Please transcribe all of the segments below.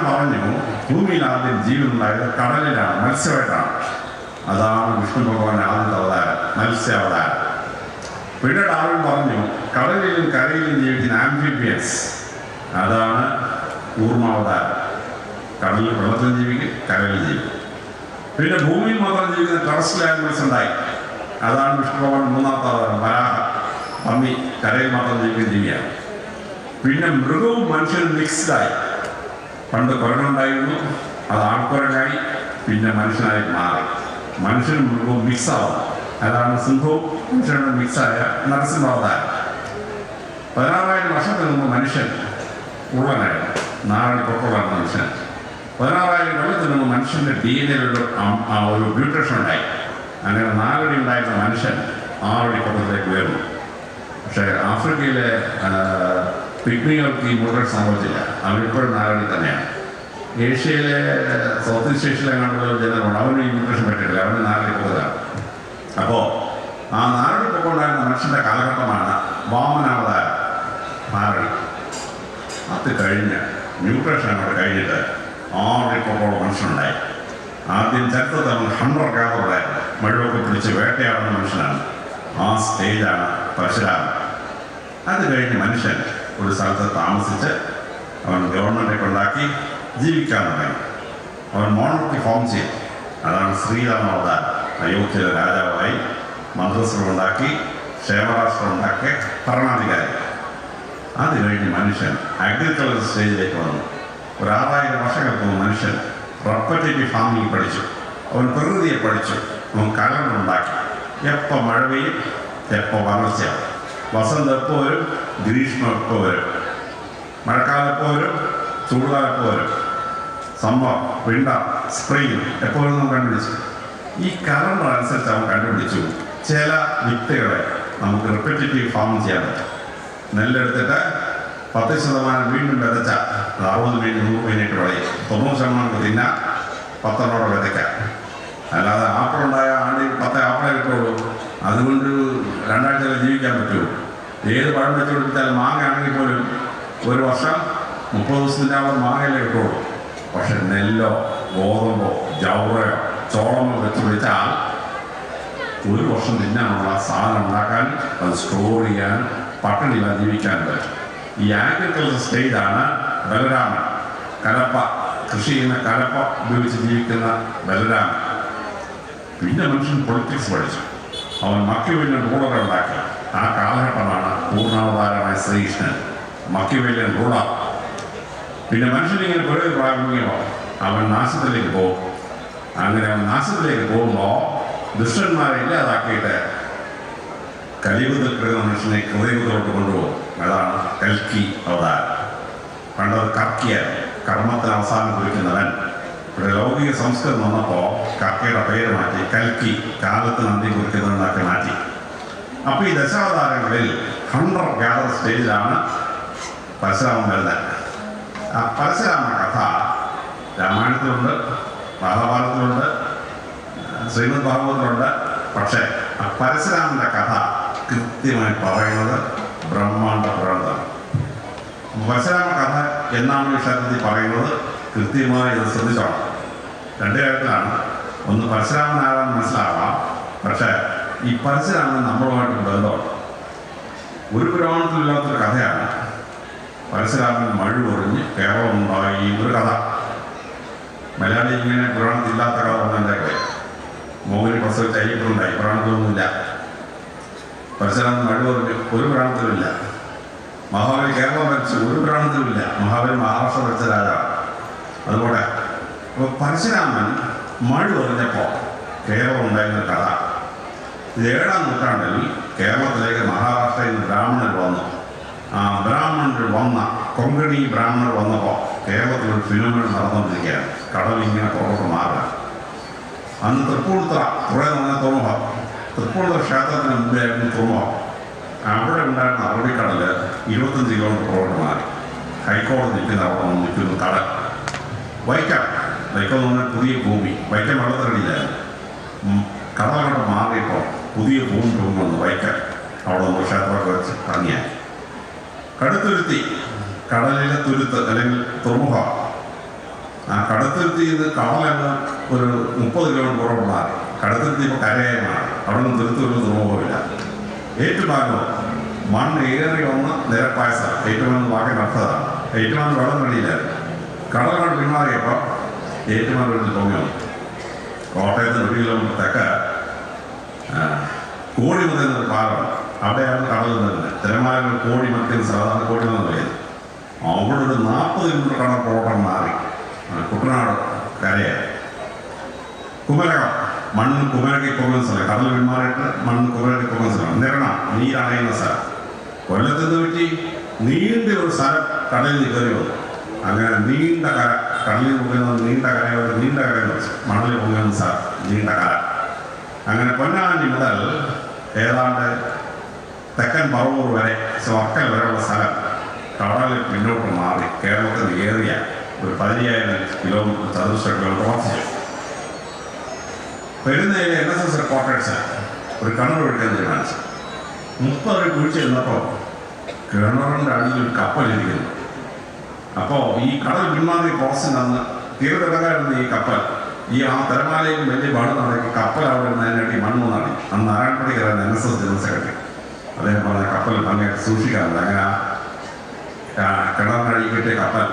പറഞ്ഞു ഭൂമിയിൽ ആദ്യം ജീവൻ ഉണ്ടായത് കടലിലാണ്, മത്സ്യമായിട്ടാണ്. അതാണ് വിഷ്ണു ഭഗവാൻ ആദ്യത്തെ അവതാരം, മത്സ്യ അവതാരം. പിന്നീട് ആളുകൾ പറഞ്ഞു കടലിലും കരയിലും ജീവിക്കുന്ന ആംഫിബിയൻസ്, അതാണ് കൂർമാവതാരം. കടലിൽ വെള്ളത്തിൽ ജീവിക്കും, കരയിൽ ജീവിക്കും. പിന്നെ ഭൂമിയിൽ മാത്രം ജീവിക്കുന്ന ടെറസ്ട്രിയൽ ആനിമൽസ് ഉണ്ടായി, അതാണ് വിഷ്ണു ഭഗവാൻ മൂന്നാമത്തെ അവതാരം, വരാഹ. പന്നി കരയിൽ മാത്രം ജീവിക്കുന്ന ജീവിയാണ്. പിന്നെ മൃഗവും മനുഷ്യനും മിക്സ്ഡായി. പണ്ട് കുരങ്ങുണ്ടായിരുന്നു, അത് ആൾക്കുരങ്ങായി, പിന്നെ മനുഷ്യനായി മാറി. മനുഷ്യനും മൃഗവും മിക്സാവും, അതാണ് സിംഹവും മനുഷ്യനും മിക്സായ നരസിംഹാവതാരം. 16,000 വർഷത്തിന് മുമ്പ് മനുഷ്യൻ ഉള്ളനായിരുന്നു, നാരടി പൊക്കമുള്ള മനുഷ്യൻ. 16,000 കൊല്ലത്തിന് മുമ്പ് മനുഷ്യൻ്റെ DNA ഒരു മ്യൂട്ടേഷൻ ഉണ്ടായി. അങ്ങനെ 4 അടി ഉണ്ടായിരുന്ന മനുഷ്യൻ 6 അടി പൊക്കത്തിലേക്ക് ഉയർന്നു. പക്ഷേ ആഫ്രിക്കയിലെ പിഗ്മികൾക്ക് ഈ മ്യൂട്ടേഷൻ സംഭവിച്ചില്ല, അവരിപ്പോഴും 4 അടി തന്നെയാണ്. ഏഷ്യയിലെ സൗത്ത് ഈസ്റ്റ് ഏഷ്യയിലെ കണ്ടുള്ള ജനങ്ങളുണ്ട്, അവന് ഈ മ്യൂട്ടേഷൻ പറ്റിയിട്ടില്ല, അവന് 4 അടി പൊക്കതാണ്. അപ്പോൾ ആ 4 അടി പൊക്കമുണ്ടായിരുന്ന മനുഷ്യൻ്റെ കാലഘട്ടമാണ് വാമനാവതാരം, 4 അടി. അത് കഴിഞ്ഞ് മ്യൂട്ടേഷൻ അങ്ങോട്ട് കഴിഞ്ഞിട്ട് 6 അടി പൊക്കമുള്ള മനുഷ്യനുണ്ടായി. ആദ്യം ചരിത്രത്തിൽ അവൻ ഹണ്ടർ ഗാദറായിരുന്നു, മഴയൊക്കെ പിടിച്ച് വേട്ടയാടുന്ന മനുഷ്യനാണ്. ആ സ്റ്റേജാണ് പരശുരാമൻ. അത് കഴിഞ്ഞ് മനുഷ്യൻ ഒരു സ്ഥലത്ത് താമസിച്ച് അവൻ ഗവൺമെൻറ്റൊക്കെ ഉണ്ടാക്കി ജീവിക്കാൻ തുടങ്ങി. അവൻ മോണർക്കി ഫോം ചെയ്തു, അതാണ് ശ്രീരാമാവതാരം. അയോധ്യയിലെ രാജാവായി മന്ത്രിസഭ ഉണ്ടാക്കി, ക്ഷേമരാഷ്ട്രം ഉണ്ടാക്കി, ഭരണാധികാരി. അത് കഴിഞ്ഞ് മനുഷ്യൻ അഗ്രികൾച്ചർ സ്റ്റേജിലേക്ക് വന്നു. ഒരു 6,000 വർഷങ്ങൾക്ക് മുമ്പ് മനുഷ്യൻ റെപ്പറ്റേറ്റീവ് ഫാമിംഗ് പഠിച്ചു, അവൻ പ്രകൃതിയെ പഠിച്ചു, അവൻ കലണ്ടർ ഉണ്ടാക്കി. എപ്പോൾ മഴ പെയ്യും, എപ്പോൾ വരൾച്ച, വസന്തം എപ്പോൾ വരും, ഗ്രീഷ്മം എപ്പോൾ വരും, മഴക്കാലം എപ്പോൾ വരും, ചൂടുകാലം എപ്പോൾ വരും, സമ്മർ, വിന്റർ, സ്പ്രിംഗ് എപ്പോഴും നാം കണ്ടുപിടിച്ചു. ഈ കലണ്ടർ അനുസരിച്ച് അവൻ കണ്ടുപിടിച്ചു ചില വിത്തുകളെ നമുക്ക് റിപ്പറ്റേറ്റീവ് ഫാമിംഗ് ചെയ്യാൻ പറ്റും. നെല്ലെടുത്തിട്ട് 10% വീണ്ടും വിതച്ച 60 മിനിറ്റ് 100 മിനിറ്റ് വിളയും, 90% തിന്നാൻ 10 വിതയ്ക്കാം. അല്ലാതെ ആപ്പിളുണ്ടായ ആണ്ടി 10 ആപ്പിളെ കിട്ടുള്ളൂ, അതുകൊണ്ട് 2 ആഴ്ച ജീവിക്കാൻ പറ്റുമോ? ഏത് പഴം വെച്ച് കൊടുത്താലും മാങ്ങ ആണെങ്കിൽ പോലും ഒരു വർഷം 30 ദിവസത്തിൻ്റെ ആവുമ്പോൾ മാങ്ങയിലേ കിട്ടുള്ളൂ. പക്ഷെ നെല്ലോ ഗോതമ്പോ ജൗറയോ ചോളമോ വെച്ച് പിടിച്ചാൽ ഒരു വർഷം തിന്നാനുള്ള സാധനം ഉണ്ടാക്കാൻ, അത് സ്റ്റോർ ചെയ്യാൻ, പട്ടിണിയില്ല ജീവിക്കാൻ പറ്റും. ഈ അഗ്രികൾച്ചർ സ്റ്റേജാണ് ബലരാമൻ. കലപ്പ, കൃഷി ചെയ്യുന്ന കലപ്പ ഉപയോഗിച്ച് ജീവിക്കുന്ന ബലരാമൻ. പിന്നെ മനുഷ്യൻ പൊളിറ്റിക്സ് പഠിച്ചു, അവൻ മക്യവെല്യൻ റൂളറെ ഉണ്ടാക്കി. ആ കാലഘട്ടമാണ് പൂർണ്ണാവതാരമായ ശ്രീകൃഷ്ണൻ, മക്യവെല്യൻ റൂളർ. പിന്നെ മനുഷ്യനിങ്ങനെ പുരോഗതി പ്രാപിക്കുമ്പോൾ അവൻ നാശത്തിലേക്ക് പോകും. അങ്ങനെ അവൻ നാശത്തിലേക്ക് പോകുമ്പോൾ ദുഷ്ടന്മാരെ ഇല്ലാതാക്കിയിട്ട് കലിയുഗത്തിൽ കിടക്കുന്ന മനുഷ്യനെ ഹൃദയത്തിലോട്ട് കൊണ്ടുപോകും. അതാണ് കൽക്കി അവതാരം. പണ്ടത് കർക്കിയായിരുന്നു, കർമ്മത്തിന് അവസാനം കുറിക്കുന്നവൻ. ഇവിടെ ലൗകിക സംസ്കൃതം വന്നപ്പോൾ കർക്കയുടെ പേര് മാറ്റി കൽക്കി, കാലത്തിന് അന്ത്യം കുറിക്കുന്നതെന്നാക്കി മാറ്റി. അപ്പോൾ ഈ ദശാവതാരങ്ങളിൽ ഹണ്ടർ ഗാദർ സ്റ്റേജിലാണ് പരശുരാമൻ വരുന്നത്. ആ പരശുരാമ കഥ രാമായണത്തിലുണ്ട്, മഹാഭാരതത്തിലുണ്ട്, ശ്രീമദ് ഭാഗവതത്തിലുണ്ട്. പക്ഷേ ആ പരശുരാമൻ്റെ കഥ കൃത്യമായി പറയുന്നത് ബ്രഹ്മാണ്ഡ പുരാണത്താണ്. പരശുരാമ കഥ എന്നാണ് വിഷയത്തിൽ പറയുന്നത് കൃത്യമായി ഇത് ശ്രദ്ധിച്ചോണം. 2 കാര്യത്തിലാണ്. ഒന്ന്, പരശുരാമൻ ആരാന്ന് മനസ്സിലാവാം, പക്ഷേ ഈ പരശുരാമൻ നമ്മളുമായിട്ട് ബന്ധമാണ്. ഒരു പുരാണത്തിലില്ലാത്തൊരു കഥയാണ് പരശുരാമൻ മഴ പൊറിഞ്ഞ് കേരളം ഉണ്ടായി ഒരു കഥ. മലയാളി ഇങ്ങനെ പുരാണത്തിലില്ലാത്ത കഥ പറഞ്ഞാൽ മോഹിനി പ്രസവിച്ച അയ്യപ്പനുണ്ടായി, പുരാണത്തിലൊന്നുമില്ല. പരശുരാമൻ മഴ പൊറിഞ്ഞ് ഒരു പുരാണത്തിലുമില്ല. മഹാബലി കേരളം ഭരിച്ചു, ഒരു പുരാണത്തിലുമില്ല. മഹാബലി മഹാരാഷ്ട്ര ഭരിച്ച രാജാവ്. അതുപോലെ അപ്പോൾ പരശുരാമൻ മഴ പൊറിഞ്ഞപ്പോൾ കേരളം ഉണ്ടായിരുന്ന കഥ. 7-ാം നൂറ്റാണ്ടിൽ കേരളത്തിലേക്ക് മഹാരാഷ്ട്രയിൽ നിന്ന് ബ്രാഹ്മണർ വന്നു. ആ ബ്രാഹ്മണർ വന്ന കൊങ്കണി ബ്രാഹ്മണർ വന്നപ്പോൾ കേരളത്തിലൊരു ഫിനോമിനൻ നടന്നുകൊണ്ടിരിക്കുകയാണ്. കടൽ ഇങ്ങനെ പുറകോട്ട് മാറുക. അന്ന് തൃപ്പൂണിത്തുറ കുറേ പറഞ്ഞ തുറമുഖം, തൃപ്പൂണിത്തുറ ക്ഷേത്രത്തിന് മുമ്പായിരുന്നു തുറമുഖം. അവിടെ ഉണ്ടായിരുന്ന അറബിക്കടൽ 25 കിലോമീറ്റർ പുറകോട്ട് മാറി. ഹൈക്കോടതി നിൽക്കുന്ന അവിടെ നിൽക്കുന്നു കടൽ. വൈക്കം എന്ന് പറഞ്ഞാൽ പുതിയ ഭൂമി. വൈക്കം വെള്ളത്തിനടിയിലായിരുന്നു. കടലങ്ങോട്ട് മാറിയപ്പോൾ പുതിയ ഭൂമി വന്നു വൈക്കം. അവിടെ നിന്ന് ക്ഷേത്രമൊക്കെ വെച്ച് ഭംഗിയായി. കടുത്തുരുത്തി, കടലിലെ തുരുത്ത് അല്ലെങ്കിൽ തുറമുഖം. ആ കടത്തുരുത്തി നിന്ന് കടലങ്ങ് ഒരു 30 കിലോമീറ്റർ പുറത്ത് മാറി. കടത്തുരുത്തി ഇപ്പോൾ കരയായി മാറി. അവിടെ നിന്ന് തിരുത്തൊരു തുറമുഖമില്ല. ഏറ്റുമാനോ മണ്ണ് ഏറി വന്ന് നിരപ്പായ സ്ഥലം. ഏറ്റുമാനം വാക്കിന് അർത്ഥതാണ്. ഏറ്റുമാനം വെള്ളം നടിയില്ലായിരുന്നു. കടലാണ് പിന്മാറിയപ്പോൾ ഏറ്റുമാനം എടുത്ത് പൊങ്ങി വന്നു. കോട്ടയത്ത് 1 കിലോമീറ്റർ തെക്ക് കോടിമത എന്നൊരു പാലമാണ്. അവിടെയാണ് കടൽ നിന്നത്. തിരമാലകൾ കോടി മറിക്കുന്ന സാധാരണ കോടിമത പറയുന്നത്. അവിടെ ഒരു 40 കിലോമീറ്റർ കടൽ കോട്ടം മാറി കുട്ടനാട് കരയായി. കുമരകം മണ്ണ് കുമരകി പൊങ്ങുന്ന സ്ഥലം. കടൽ പിന്മാറിയിട്ട് മണ്ണ് കുമരകി പൊങ്ങുന്ന സ്ഥലം. നിരണ നീരണയുന്ന സ്ഥലം. കൊല്ലത്ത് പറ്റി നീണ്ട ഒരു സ്ഥലം കടലിൽ നിന്ന് കയറി വന്നു. അങ്ങനെ നീണ്ട കര, കടലിൽ പൊങ്ങുന്നത് നീണ്ട കരയോട് നീണ്ട കര മണലിൽ പൊങ്ങുന്ന സ്ഥലം നീണ്ട കര. അങ്ങനെ പൊന്നാനി മുതൽ ഏതാണ്ട് തെക്കൻ പറവൂർ വരെ വർക്കൽ വരെയുള്ള സ്ഥലം കടലിൽ പിന്നോട്ട് മാറി കേരളത്തിൽ ഏറിയ ഒരു 15,000 കിലോമീറ്റർ ചതുരശ്ര കിലോമീറ്റർ വർദ്ധിച്ചു. പെരുന്നയിലെ NSS റിപ്പോർട്ടേഴ്സ് ഒരു കിണർ ഒഴിക്കാൻ തീരുമാനിച്ചു. 30 കുഴിച്ചിരുന്നപ്പോൾ കിണറിൻ്റെ അടിയിൽ ഒരു കപ്പലിരിക്കുന്നു. അപ്പോൾ ഈ കടൽ പിന്മാറി ക്രോസിൽ നിന്ന് തീരത്തിടകാരുന്ന ഈ കപ്പൽ ഈ ആ തിരമാലയും വലിയ മണ്ണ് നടക്കി കപ്പൽ അവിടെ നിന്നതിനായിട്ട് മണ്ണ് നടി. അന്ന് നാരായണപ്പടി കയറുന്ന NSS ജനറൽ സെക്രട്ടറി അദ്ദേഹം പറഞ്ഞ കപ്പൽ ഭംഗിയായിട്ട് സൂക്ഷിക്കാറുണ്ട്. അങ്ങനെ ആ കിണറിനടി കിട്ടിയ കപ്പൽ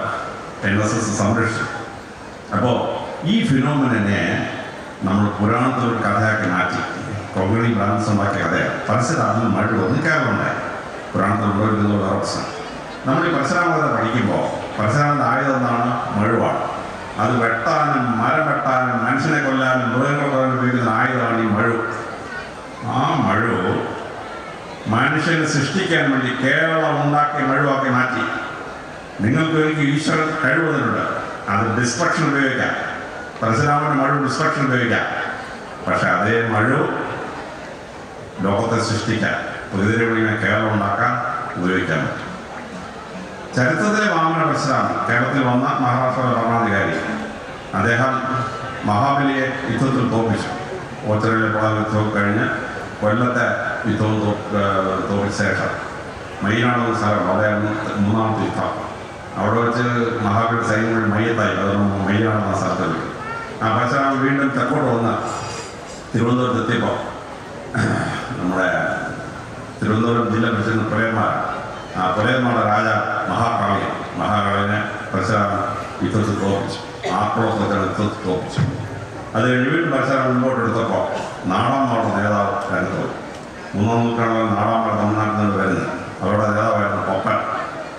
NSS സംരക്ഷിച്ചു. അപ്പോൾ ഈ ഫിനോമിനെ നമ്മൾ പുരാണത്തിലൊരു കഥയാക്കി മാറ്റി. കൊങ്കണി ബ്രാഹ്മൺസ് ഉണ്ടാക്കിയ കഥയാണ്. പരശുരാമൻ മഴ ഒന്നിക്കാറുണ്ടായി. പുരാണത്തിൽ ഒരു പ്രശ്നം. നമ്മൾ ഈ പരശുരാമകഥ പഠിക്കുമ്പോൾ പരശുരാമൻ്റെ ആയുധം എന്നാണ് മഴുവാണ്. അത് വെട്ടാനും മരം വെട്ടാനും മനുഷ്യനെ കൊല്ലാനും മൃഗങ്ങളെ കൊല്ലാനും ഉപയോഗിക്കുന്ന ആയുധമാണ് ഈ മഴു. ആ മഴു മനുഷ്യനെ സൃഷ്ടിക്കാൻ വേണ്ടി കേരളം ഉണ്ടാക്കി മഴുവാക്കി മാറ്റി. നിങ്ങൾക്ക് എനിക്ക് ഈശ്വരൻ കഴിവുന്നുണ്ട്. അത് ഡിസ്ട്രക്ഷൻ ഉപയോഗിക്കാം. പരശുരാമൻ്റെ മഴു ഡിസ്ട്രക്ഷൻ ഉപയോഗിക്കാം. പക്ഷെ അതേ മഴു ലോകത്തെ സൃഷ്ടിക്കാൻ പുതിയ കേരളം ഉണ്ടാക്കാൻ ഉപയോഗിക്കാൻ പറ്റും. ചരിത്രത്തിലെ വാമന പരശുരാമൻ കേരളത്തിൽ വന്ന മഹാരാഷ്ട്രയിലെ ഭരണാധികാരി. അദ്ദേഹം മഹാബലിയെ യുദ്ധത്തിൽ തോൽപ്പിച്ചു. ഓച്ചറയിലെ പട യുദ്ധവും കഴിഞ്ഞ് കൊല്ലത്തെ യുദ്ധവും തോൽപ്പിച്ച ശേഷം മയ്യനാട് സ്ഥലം അവിടെയായിരുന്നു 3ാമത്തെ യുദ്ധം. അവിടെ വെച്ച് മഹാബലി സൈന്യങ്ങൾ മയ്യത്തായി. അതുകൊണ്ട് മയ്യനാടെന്ന സ്ഥലത്ത് വിട്ടു. ആ പരശുരാമൻ വീണ്ടും തെക്കോട്ട് വന്ന് തിരുവനന്തപുരത്ത് എത്തിയപ്പോൾ നമ്മുടെ തിരുവനന്തപുരം ജില്ല ഭരിച്ചിരുന്ന പുലയന്മാർ, ആ പുലയന്മാരുടെ രാജാവ് മഹാകാളിനെ പരശുരാമൻ യുദ്ധത്തിൽ തോൽപ്പിച്ചു. ആക്രോശത്തിന് യുദ്ധത്തിൽ തോൽപ്പിച്ചു. അത് കഴിഞ്ഞ് വീണ്ടും പരശുരാമൻ മുമ്പോട്ട് എടുത്തപ്പോൾ നാടാമ്പാടുടെ നേതാവ് രംഗത്ത് പോയി. 3ാം നൂറ്റാണ്ടിൽ നാടാമ്പാട് തമിഴ്നാട്ടിൽ നിന്ന് വരുന്നത്. അവരുടെ നേതാവായിരുന്നു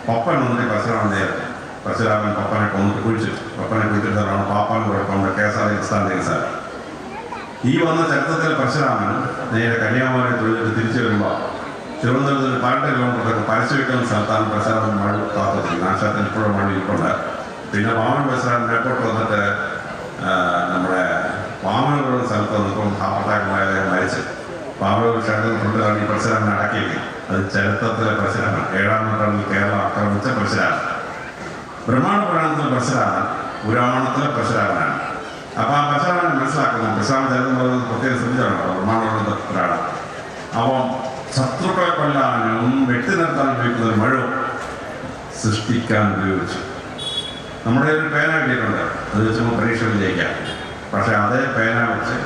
പപ്പൻ വന്നിട്ട് പരശുരാമൻ നേരിട്ടു. പരശുരാമൻ പപ്പനെ കൊന്നിട്ട് കുഴിച്ചിട്ടു. പപ്പനെ കുഴിച്ചിട്ടാണ് പാപ്പാൻ കുഴപ്പമുണ്ട് കേസായി സ്ഥാനം. ഈ വന്ന ചരിത്രത്തിലെ പരശുരാമൻ നേരെ കന്യാകുമാരി തൊഴിലിട്ട് തിരിച്ചു വരുമ്പോൾ തിരുവനന്തപുരത്തിന് 12 കിലോമീറ്ററൊക്കെ പരസ്യവയ്ക്കുന്ന സ്ഥലത്താണ് പരശുരാമൻ മഴ താത്തത്. നാശത്തിന് ഇപ്പോഴും മഴ ഇരിപ്പുണ്ട്. പിന്നെ വാമന പരശുരാമൻ മേപ്പോട്ട് വന്നിട്ട് നമ്മുടെ വാമനപുരം സ്ഥലത്ത് വന്നപ്പോൾ ഹാർട്ടറ്റാക്കുമായി അദ്ദേഹം മരിച്ചു. വാമനപുരം ക്ഷേത്രത്തിൽ കൊണ്ടുവരാണ് ഈ പരശുരാമനെ അടക്കിയത്. അത് ചരിത്രത്തിലെ പരശുരാമൻ. 7ാം നൂറ്റാണ്ടിൽ കേരളം ആക്രമിച്ച പരശുരാമൻ. ബ്രഹ്മാണ്ഡ പുരാണത്തിലെ പരശുരാമൻ പുരാണത്തിലെ പരശുരാമനാണ്. അപ്പോൾ ആ പരശുരാമനെ മനസ്സിലാക്കുന്നത് പരശുരാമൻ ചരിത്രം പറയുന്നത് പ്രത്യേകം ശ്രദ്ധിച്ചാണ്. ബ്രഹ്മാണ്ഡ പുരാണം. അപ്പം ശത്രുക്കളെ കൊല്ലാനും വെട്ടി നിർത്താൻ ഉപയോഗിക്കുന്ന ഒരു മഴ സൃഷ്ടിക്കാൻ ഉപയോഗിച്ചു. നമ്മുടെ ഒരു പേന കിട്ടിയിട്ടുണ്ട്. അത് വെച്ച് നമുക്ക് പരീക്ഷ വിജയിക്കാം. പക്ഷെ അതേ പേന വെച്ച്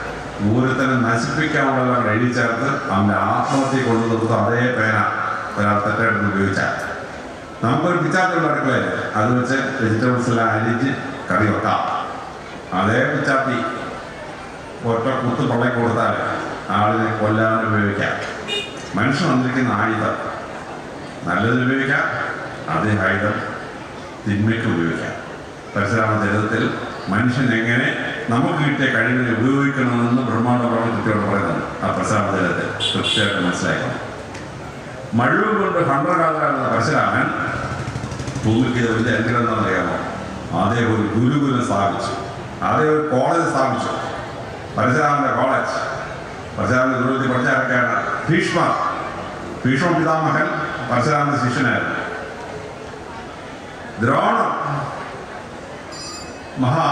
ഊരത്തിനെ നശിപ്പിക്കാനുള്ള എഴുതി ചേർത്ത് അവൻ്റെ ആത്മഹത്യ കൊണ്ടു നിർത്തുന്ന അതേ പേന ഒരാൾ തെറ്റായിട്ട് ഉപയോഗിച്ചാൽ നമുക്കൊരു പിച്ചാത്തിയുള്ള അടുക്കളയിൽ അത് വെച്ച് വെജിറ്റബിൾസ് എല്ലാം അരിഞ്ഞ് കറി വെക്കാം. അതേ പിച്ചാത്തി ഒറ്റ കുത്ത് പൊള്ളയ്ക്ക് കൊടുത്താൽ ആളിനെ കൊല്ലാൻ ഉപയോഗിക്കാം. മനുഷ്യൻ വന്നിരിക്കുന്ന ആയുധം നല്ലതിന് ഉപയോഗിക്കാം. അതേ ആയുധം തിന്മയ്ക്ക് ഉപയോഗിക്കാം. പരശുരാമ ചരിത്രത്തിൽ മനുഷ്യൻ എങ്ങനെ നമുക്ക് കിട്ടിയ കഴിവിനെ ഉപയോഗിക്കണമെന്ന് ബ്രഹ്മാണ്ഡ പുരാണം കൃത്യമായിട്ട് പറയുന്നുണ്ട്. ആ പരശുരാമ ചരിത്രത്തിൽ തീർച്ചയായിട്ടും മനസ്സിലാക്കണം. മഴവ് കൊണ്ട് ഹണ്ടർകാലകാരുന്ന പരശുരാമൻ ഭൂമിക്ക് വലിയ അനുഗ്രഹം എന്താണെന്നറിയാമോ? അദ്ദേഹം ഒരു ഗുരുകുലം സ്ഥാപിച്ചു. അദ്ദേഹം ഒരു കോളേജ് സ്ഥാപിച്ചു. പരശുരാമൻ്റെ കോളേജ്. പരശുരാമൻ്റെ ഗുരുകുലത്തിൽ പഠിച്ചാരൊക്കെയാണ്? ഭീഷ്മ പിതാമഹൻ പരശുരാമൻ്റെ ശിഷ്യനായിരുന്നു. ദ്രോണം മഹാ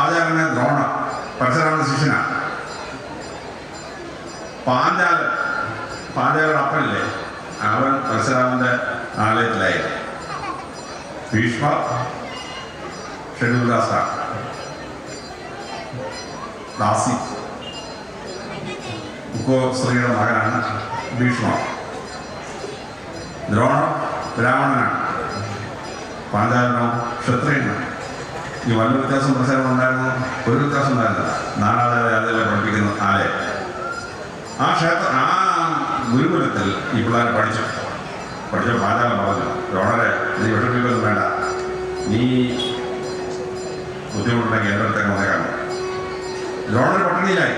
ദ്രോണം പരശുരാമൻ്റെ ശിഷ്യനാണ്. പാഞ്ചാലയുടെ അപ്പനല്ലേ അവൻ പരശുരാമൻ്റെ ആലയത്തിലായിരുന്നു. ഭീഷ്മ ഷെഡ്യൂൾകാസ്റ്റാണ്. ദാസി ഉക്കോസ്ത്രീയുടെ മകനാണ് ഭീഷ്മർ. ദ്രോണർ ബ്രാഹ്മണനാണ്, പാഞ്ചാലനോ ക്ഷത്രിയനാണ്. ഈ വല്ല വ്യത്യാസം പ്രചാരണം ഉണ്ടായിരുന്നു? ഒരു വ്യത്യാസം ഉണ്ടായിരുന്നില്ല. നാനാജാതികളെ പഠിപ്പിക്കുന്ന ആലയം. ആ ഗുരുകുലത്തിൽ ഈ പിള്ളേർ പഠിച്ച പാചകം പറഞ്ഞു, ദ്രോണരെ നീ വിഷമിക്കൊന്നും വേണ്ട, നീ ബുദ്ധിമുട്ടുണ്ടെങ്കിൽ എൻ്റെ അടുത്തേക്ക് വന്നേക്കാൻ. ദ്രോണർ പട്ടിണിയിലായി.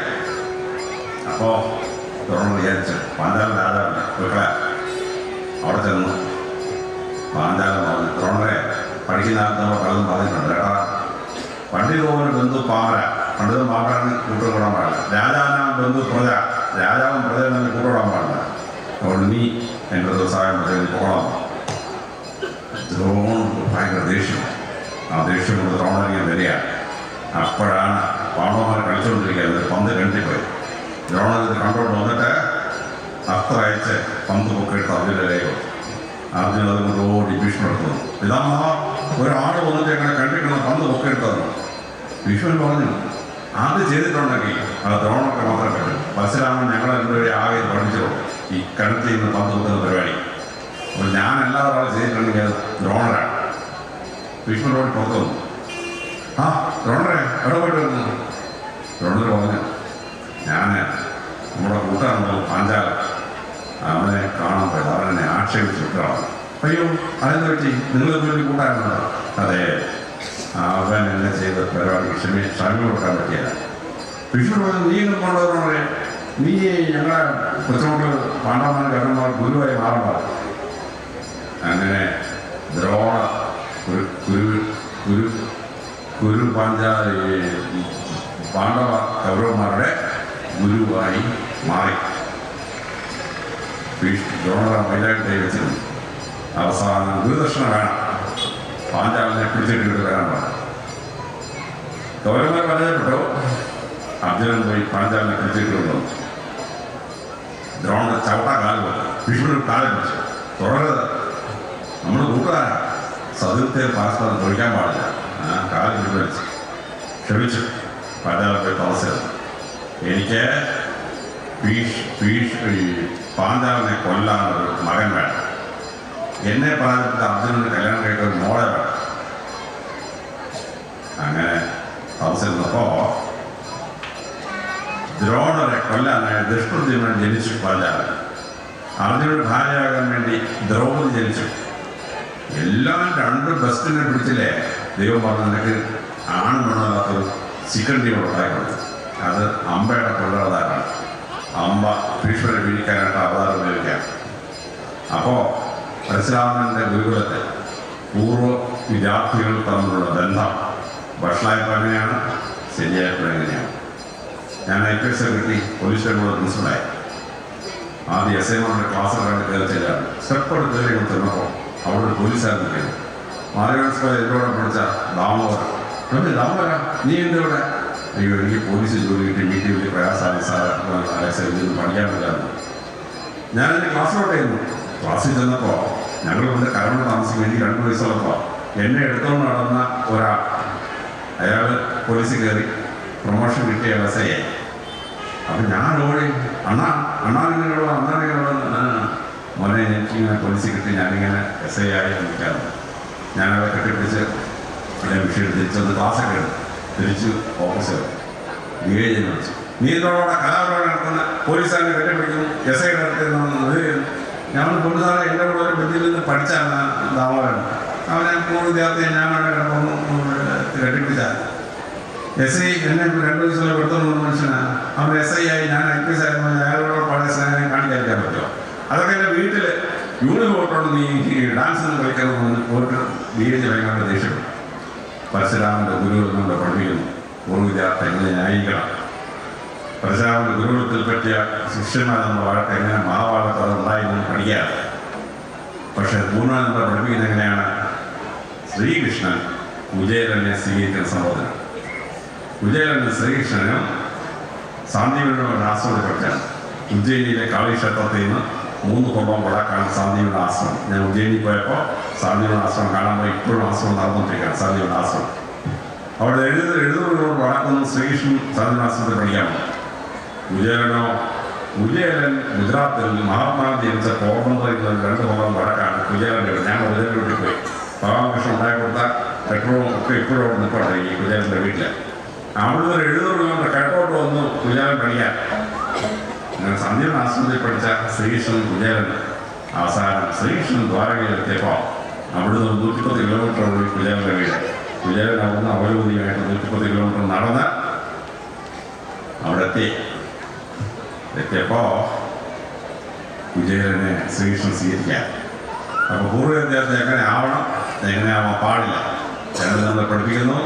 അപ്പോൾ ദ്രോണർ വിചാരിച്ചു പാഞ്ചാലൻ രാജാവില്ല മക്കളെ. അവിടെ ചെന്നു പാഞ്ചാലൻ പറഞ്ഞു, ദ്രോണരെ പഠിക്കുന്ന നമ്മൾ പലതും പറഞ്ഞിട്ടുണ്ട് കേട്ടാ. പണ്ഡിതോന് ബന്ധു പാമര, പണ്ഡിതൻ പാമരന് കൂട്ടുകൂടാൻ പാടില്ല. രാജാവിനാ ബന്ധു പ്രജ, രാജാവും പ്രജയും തന്നെ കൂട്ടുകൂടാൻ പാടില്ല. അതുകൊണ്ട് നീ എൻ്റെ ദിവസമായം പ്രജയിൽ പോകണം. ദ്രോണർക്ക് ഭയങ്കര ദേഷ്യം. ആ ദേഷ്യം കൊണ്ട് ദ്രോണരിങ്ങനെ വരികയാണ്. അപ്പോഴാണ് പാണ്ഡവന്മാർ കളിച്ചുകൊണ്ടിരിക്കുന്നത്. പന്ത് കണ്ടിപ്പോയി. ദ്രോണർ ഇത് കണ്ടോണ്ട് വന്നിട്ട് അസ്ത്രം അയച്ച് പന്ത് പൊക്കിയിട്ട് അർജുനയിലേക്ക് കൊടുത്തു. അർജുൻ അതുകൊണ്ട് ഓടി ഭീഷ്മർ എടുത്തു. ഇതാ ഒരാട് വന്നിട്ട് എങ്ങനെ കണ്ടിക്കണം പന്ത് പൊക്കിയെടുത്തതെന്ന് ഭീഷ്മൻ പറഞ്ഞു. അത് ചെയ്തിട്ടുണ്ടെങ്കിൽ അത് ദ്രോണർക്ക് മാത്രമേ പറ്റും. പരശുരാമൻ ഞങ്ങളെ രണ്ടുപേരെ ആകെ പഠിച്ചോളൂ ഈ കിണറ്റിൽ നിന്ന് പന്ത് പൊക്കുന്ന പരിപാടി. അപ്പോൾ ഞാൻ എല്ലാവരും ചെയ്തിട്ടുണ്ടെങ്കിൽ അത് ദ്രോണരാണ്. ഭീഷ്മരോട് പുറത്തു വന്നു. ആ ദ്രോണരെ എവിടെ പോയിട്ട് വരുന്നു? ദ്രോണർ പറഞ്ഞു, ഞാൻ നമ്മുടെ കൂട്ടുകാരുണ്ടല്ലോ പാഞ്ചാലൻ, അവനെ കാണാൻ പോയത്. അവനെന്നെ ആക്ഷേപിച്ച് വിട്ടതാണ്. അയ്യോ അതെന്ത് പറ്റി? നിങ്ങൾ വലിയ കൂട്ടായിരുന്നോ? അതെ, അവൻ എന്നെ ചെയ്ത പരിപാടിക്ക് ക്ഷമ കൊടുക്കാൻ പറ്റിയല്ല. ഭീഷ്മർ പറഞ്ഞു, നീ ഇങ്ങനെ കൊണ്ടുവരണേ, നീ ഞങ്ങളെ കൊച്ചുമക്കൾ പാണ്ഡവന്മാർ കരണന്മാർ ഗുരുവായി മാറണം. അങ്ങനെ ദ്രോണ കുരു പാണ്ഡവ കൗരവന്മാരുടെ ഗുരുവായി മാറി. ദ്രോണ മൈലായിട്ട് വെച്ചിരുന്നു. അവസാനം ഗുരുദക്ഷിണ വേണം, പാഞ്ചാലിനെ പിടിച്ചിട്ട് വരാൻ പറഞ്ഞു. കൗരവന്മാർ പരാജയപ്പെട്ടു. അർജുനൻ പോയി പാഞ്ചാലിനെ പിടിച്ചിട്ട് കൊണ്ടു. ദ്രോണ ചവിട്ടാ കാല് പോലെ ഭീഷ്മർ കാലം പിടിച്ചു. തുടരുത്, നമ്മൾ കൂട്ടുകാരാണ്, സദൃത്തെ പരസ്പരം തൊഴിക്കാൻ പാടില്ല. കാലം പിടിച്ചു ക്ഷമിച്ചു. പാഞ്ചാലൻ പോയി തപസ്സിരുന്നു. എനിക്ക് പാഞ്ചാലിനെ കൊല്ലാനൊരു മകൻ വേണം. എന്നെ പരാജയപ്പെട്ട അർജുനന് കല്യാണം കഴിക്കുന്ന ഒരു മോളെ വേണം. അങ്ങനെ തപസ്സിരുന്നപ്പോൾ ദ്രോണരെ കൊല്ലാനായി ദുഷ്കൃതിമൻ ജനിച്ചു പാഞ്ചാലൻ. അർജുനന് ഭാര്യയാകാൻ വേണ്ടി ദ്രൗപദി ജനിച്ചു. എല്ലാം രണ്ട് ബെസ്റ്റിനെ പിടിച്ചില്ലേ. ദൈവം പറഞ്ഞു, നിനക്ക് ആണ് വേണമല്ലാത്തൊരു ചിക്കൻ ടീം ഉണ്ടായിക്കൊണ്ട്. അത് അമ്പയുടെ കൊള്ളതാരാണ്. അമ്പ ഭീഷ്മരെ വീഴിക്കാനായിട്ട് അവതാരം ഉപയോഗിക്കാം. അപ്പോൾ പരശുരാമൻ്റെ ഗുരുകുലത്തെ പൂർവ്വ വിദ്യാർത്ഥികൾ തമ്മിലുള്ള ബന്ധം വഷളായപ്പോൾ എങ്ങനെയാണ്, ശരിയായപ്പോൾ എങ്ങനെയാണ്. ഞാൻ IPS കിട്ടി പോലീസ് സ്റ്റേഷനോട് പ്രിൻസിപ്പലായി. ആദ്യം SI-മാരുടെ ക്ലാസ്സിലാണ് കയറി ചെല്ലാണ്. സ്റ്റെപ്പോട് കയറി ചെന്നപ്പോൾ അവിടെ ഒരു പോലീസുകാരൻ നിൽക്കുന്നു. മാലയോട് എന്നോടെ പഠിച്ച ദാമോദരൻ. നീ എന്താ ഇവിടെ? അയ്യോ, എനിക്ക് പോലീസ് ജോലി കിട്ടി, വീട്ടിൽ വലിയ പ്രയാസമായി സാർ, ഇതൊന്നും പഠിക്കാൻ പറ്റാറുണ്ട്. ഞാനെൻ്റെ ക്ലാസ്സിലോട്ടായിരുന്നു. ക്ലാസ്സിൽ ചെന്നപ്പോൾ ഞങ്ങൾ വന്ന് കരമ താമസിക്കും. എനിക്ക് 2 വയസ്സുള്ളപ്പോൾ എന്നെ എടുത്തുകൊണ്ട് നടന്ന ഒരാൾ, അയാൾ പോലീസിൽ കയറി പ്രൊമോഷൻ കിട്ടിയ SI ആയി. അപ്പം ഞാൻ ഓടി, അണ്ണാനിങ്ങനെയുള്ള മോനെ എനിക്കിങ്ങനെ പോലീസിൽ കിട്ടി, ഞാനിങ്ങനെ SI ആയി നിൽക്കാറുണ്ട്. ഞാനവിടെ കെട്ടിപ്പിടിച്ച് എൻ്റെ വിഷയം തിരിച്ചൊന്ന് ക്ലാസ്സൊക്കെ എടുത്തു. തിരിച്ച് ഓഫീസർ വിളിച്ചു, നീ ഇതോടെ കലാപരിപാടി നടത്തുന്ന പോലീസുകാരെ കെട്ടിപ്പിടിക്കുന്നു, SI നടത്തുന്നത്. ഞങ്ങൾ പോലീസുകാരെ എൻ്റെ കൂടെ ഒരു ബന്ധിയിൽ നിന്ന് പഠിച്ചാണ് ദാമോദരൻ. അവനെ 3 വിദ്യാർത്ഥിയെ ഞാൻ കെട്ടിപ്പിടിച്ചാൽ SI എന്നെ 2 വയസ്സുള്ള എടുത്തോണ്ട് മനുഷ്യനാണ്. അവൻ SI ആയി, ഞാൻ IPS ആയിരുന്നു. അയാളോട് പഴയ സ്നേഹം കാണിക്കാതിരിക്കാൻ പറ്റുമോ? അതൊക്കെ എൻ്റെ വീട്ടിൽ യൂണിഫോം ഇട്ടുകൊണ്ട് നീ ഡാൻസ് കളിക്കണമെന്ന് പോയിട്ട് വീഴ്ച ഭയങ്കര ദേഷ്യപ്പെട്ടു. പരശുരാമൻ്റെ ഗുരുവിനോട് പഠിപ്പിക്കുന്നു, പൂർവ്വ വിദ്യാർത്ഥി എങ്ങനെ ന്യായിക്കണം. പരശുരാമൻ്റെ ഗുരുകുലത്തിൽ പറ്റിയ ശിഷ്യന്മാരെന്ന വാഴക്ക് എങ്ങനെ മഹാഭാരതം അത് ഉണ്ടായിരുന്നു പഠിക്കാറ്. പക്ഷേ പൂർണ്ണാനന്ദ പഠിപ്പിക്കുന്നത് എങ്ങനെയാണ്? ശ്രീകൃഷ്ണൻ കുചേലനെ സ്വീകരിക്കുന്ന സംബോധന. കുചേലന് ശ്രീകൃഷ്ണനും സാന്ദീപനിയുടെ ആശ്രമത്തിൽ പഠിച്ചാണ്. ഉജ്ജയിനിയിലെ കാളീക്ഷേത്രത്തിൽ നിന്ന് 3 കൊമ്പം കൊടാക്കാണ് സാന്ദീപനിയുടെ ആശ്രമം. ഞാൻ ഉജ്ജയിനി പോയപ്പോൾ സാന്ദീപനിയുടെ ആശ്രമം കാണാൻ പോയി. ഇപ്പോഴും ആശ്രമം നടന്നുകൊണ്ടിരിക്കുകയാണ്. സാന്ദീപനിയുടെ ആശ്രമം അവിടെ എഴുതുന്നവരോട് വളർത്തുന്ന ശ്രീകൃഷ്ണൻ സാധനാശ്രമത്തിൽ പഠിക്കാമോ? കുചേലൻ ഗുജറാത്തിൽ മഹാത്മാഗാന്ധി ജനിച്ച പോർബന്തറിൽ നിന്ന് 2 ഭാഗം വടക്കാണ് കുചേലൻ്റെ വീട്. ഞാൻ കുചേലൻ്റെ വീട്ടിൽ പോയി. ഭഗവാൻ ഉണ്ടാക്കി കൊടുത്ത പെട്രോളും ഒക്കെ ഇപ്പോഴും നിൽപ്പുണ്ട് ഈ കുചേലൻ്റെ വീട്ടിൽ. അവിടുന്ന് 70 കിലോമീറ്റർ കിഴക്കോട്ട് വന്നു കുചേലൻ പഠിക്കാൻ. അങ്ങനെ സന്ധ്യയുടെ ആശ്രമത്തിൽ പഠിച്ച ശ്രീകൃഷ്ണൻ കുചേലൻ അവസാനം ശ്രീകൃഷ്ണൻ ദ്വാരകയിലെത്തിയപ്പോൾ അവിടുന്ന് 110 കിലോമീറ്റർ പോയി കുചേലൻ്റെ വീട്. കുചേലൻ അവിടുന്ന് അവലോകതിയായിട്ട് 110 കിലോമീറ്റർ നടന്ന് അവിടെ എത്തിയപ്പോൾ കുചേലനെ ശ്രീകൃഷ്ണൻ സ്വീകരിക്കാൻ. അപ്പോൾ പൂർവ്വ വിദ്യാർത്ഥി എങ്ങനെ ആവാൻ പാടില്ല എന്ന് നമ്മൾ പഠിപ്പിക്കുന്നു.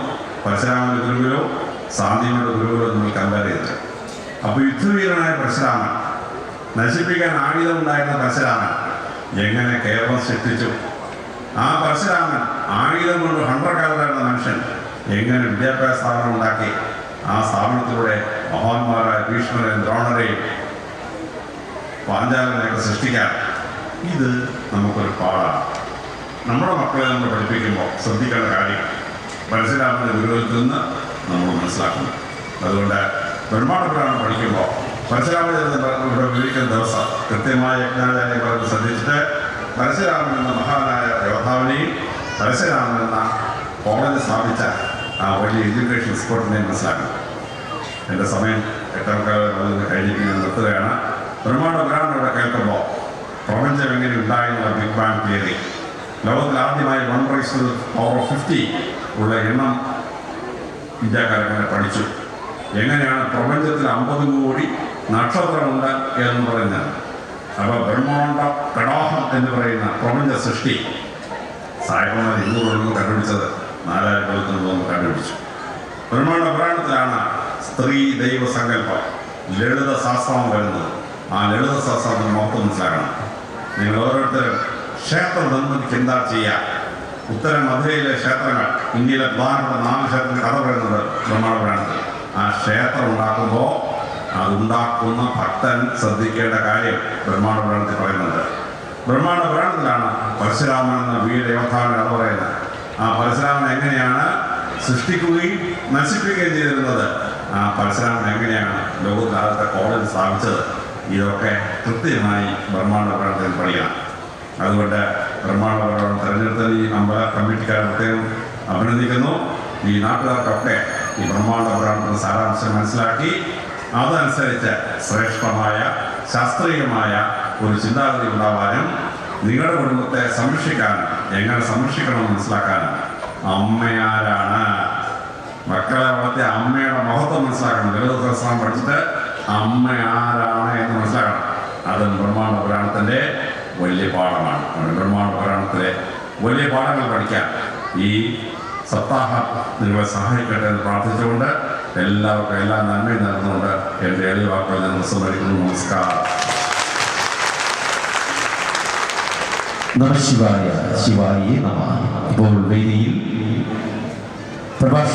പരശുരാമൻ്റെ ഗുരുകുലവും സാന്ധ്യയുടെ ഗുരുകുലവും നമ്മൾ കമ്പയർ ചെയ്തിട്ട്. അപ്പോൾ യുദ്ധവീരനായ പരശുരാമൻ, നശിപ്പിക്കാൻ ആയുധമുണ്ടായിരുന്ന പരശുരാമൻ എങ്ങനെ കേരളം സൃഷ്ടിച്ചു? ആ പരശുരാമൻ ആയുധം കൊണ്ട് ഹണ്ടർകാരനായിരുന്ന മനുഷ്യൻ എങ്ങനെ വിദ്യാഭ്യാസ സ്ഥാപനം ഉണ്ടാക്കി? ആ സ്ഥാപനത്തിലൂടെ മഹാന്മാരായ ഭീഷ്മരെയും ദ്രോണരെയും പാഞ്ചാലനെയൊക്കെ സൃഷ്ടിക്കാൻ. ഇത് നമുക്കൊരു പാടാണ്. നമ്മുടെ മക്കളെ നമ്മൾ പഠിപ്പിക്കുമ്പോൾ ശ്രദ്ധിക്കേണ്ട കാര്യം പരശുരാമൻ്റെ ഗുരുകുലത്തിൽ നിന്ന് നമ്മൾ മനസ്സിലാക്കുന്നു. അതുകൊണ്ട് ബ്രഹ്മാണ്ഡപുരാണം പഠിക്കുമ്പോൾ പരശുരാമചരിതം ഇവിടെ വിവരിക്കുന്ന ദിവസം കൃത്യമായ യജ്ഞാചാര്യ പറഞ്ഞ് ശ്രദ്ധിച്ചിട്ട് പരശുരാമൻ എന്ന മഹാനായ യോദ്ധാവിനെയും പരശുരാമൻ എന്ന കോളേജ് സ്ഥാപിച്ച ആ വലിയ എഡ്യൂക്കേഷൻ സ്പോർട്ടിനെ മനസ്സിലാക്കണം. എൻ്റെ സമയം 8:15 കഴിഞ്ഞിട്ട് ഞാൻ നിർത്തുകയാണ്. ബ്രഹ്മാണ്ഡപുരാണം ഇവിടെ കേൾക്കുമ്പോൾ പ്രപഞ്ചം എങ്ങനെ ഉണ്ടായെന്നുള്ള ബിഗ് ബാങ് തിയറി, ലോകത്തിൽ ആദ്യമായി 1/50 ഉള്ള എണ്ണം ഇന്ത്യക്കാരങ്ങനെ പഠിച്ചു. എങ്ങനെയാണ് പ്രപഞ്ചത്തിൽ 50 കോടി നക്ഷത്രമുണ്ട് എന്ന് പറയുന്നത്. അപ്പോൾ ബ്രഹ്മാണ്ഡ കടാഹം എന്ന് പറയുന്ന പ്രപഞ്ച സൃഷ്ടി സായിപ്പന്മാർ 200 കൊല്ലം കണ്ടുപിടിച്ചത് 4000 കൊല്ലത്തിന് മുമ്പ് കണ്ടുപിടിച്ചു. ബ്രഹ്മാണ്ഡ പുരാണത്തിലാണ് സ്ത്രീ ദൈവ സങ്കല്പം ലളിത ശാസ്ത്രം വരുന്നത്. ആ ലളിത ശാസ്ത്രം മൊത്തം മനസ്സിലാക്കണം. നിങ്ങൾ ഓരോരുത്തരും ക്ഷേത്ര നിർമ്മിതിക്ക് എന്താ ചെയ്യുക? ഉത്തര മധുരയിലെ ക്ഷേത്രങ്ങൾ, ഇന്ത്യയിലെ പ്രധാനപ്പെട്ട 4 ക്ഷേത്രങ്ങൾ കഥ പറയുന്നത് ബ്രഹ്മാണ്ഡ പുരാണത്തിൽ. ആ ക്ഷേത്രം ഉണ്ടാക്കുമ്പോൾ അതുണ്ടാക്കുന്ന ഭക്തൻ ശ്രദ്ധിക്കേണ്ട കാര്യം ബ്രഹ്മാണ്ഡ പുരാണത്തിൽ പറയുന്നുണ്ട്. ബ്രഹ്മാണ്ഡ പുരാണത്തിലാണ് പരശുരാമൻ എന്ന വീരയോദ്ധാവിനെ കഥ പറയുന്നത്. ആ പരശുരാമൻ എങ്ങനെയാണ് സൃഷ്ടിക്കുകയും നശിപ്പിക്കുകയും ചെയ്തിരുന്നത്, ആ പരശുരാമൻ എങ്ങനെയാണ് ലോകത്തിലാദ്യത്തെ കോളേജ് സ്ഥാപിച്ചത്, ഇതൊക്കെ കൃത്യമായി ബ്രഹ്മാണ്ഡ പുരാണത്തിൽ പഠിക്കണം. അതുകൊണ്ട് ബ്രഹ്മാണ്ഡ പുരാണം തിരഞ്ഞെടുത്ത ഈ അമ്പല കമ്മിറ്റിക്കാരെ പ്രത്യേകം അഭിനന്ദിക്കുന്നു. ഈ നാട്ടുകാർക്കൊക്കെ ഈ ബ്രഹ്മാണ്ഡ പുരാണത്തിൻ്റെ സാരാംശം മനസ്സിലാക്കി അതനുസരിച്ച് ശ്രേഷ്ഠമായ ശാസ്ത്രീയമായ ഒരു ചിന്താഗതി ഉണ്ടാവാനും നിങ്ങളുടെ കുടുംബത്തെ സംരക്ഷിക്കാനും എങ്ങനെ സംരക്ഷിക്കണമെന്ന് മനസ്സിലാക്കാനും അമ്മയാരാണ്, മക്കളെ വളർത്തിയ അമ്മയുടെ മഹത്വം മനസ്സിലാക്കണം. ലളിതശാസ്ത്രം പഠിച്ചിട്ട് അമ്മ ആരാണ് എന്ന് മനസ്സിലാക്കണം. അത് ബ്രഹ്മാണ്ഡ പുരാണത്തിൻ്റെ വലിയ പാഠമാണ്. ബ്രഹ്മാണ്ഡ പുരാണത്തിലെ വലിയ പാഠങ്ങൾ പഠിക്കാൻ ഈ സപ്താഹം നിങ്ങളെ സഹായിക്കട്ടെ എന്ന് പ്രാർത്ഥിച്ചുകൊണ്ട് എല്ലാവർക്കും എല്ലാ നന്മയും നേർന്നുകൊണ്ട് എൻ്റെ എളിയ വാക്കുകൾ ഞാൻ ഉപസംഹരിക്കുന്നു. നമസ്കാരം. നമഃശിവായ. ശിവായേ നമഃ. ഇപ്പോൾ വേദിയിൽ പ്രഭാഷണം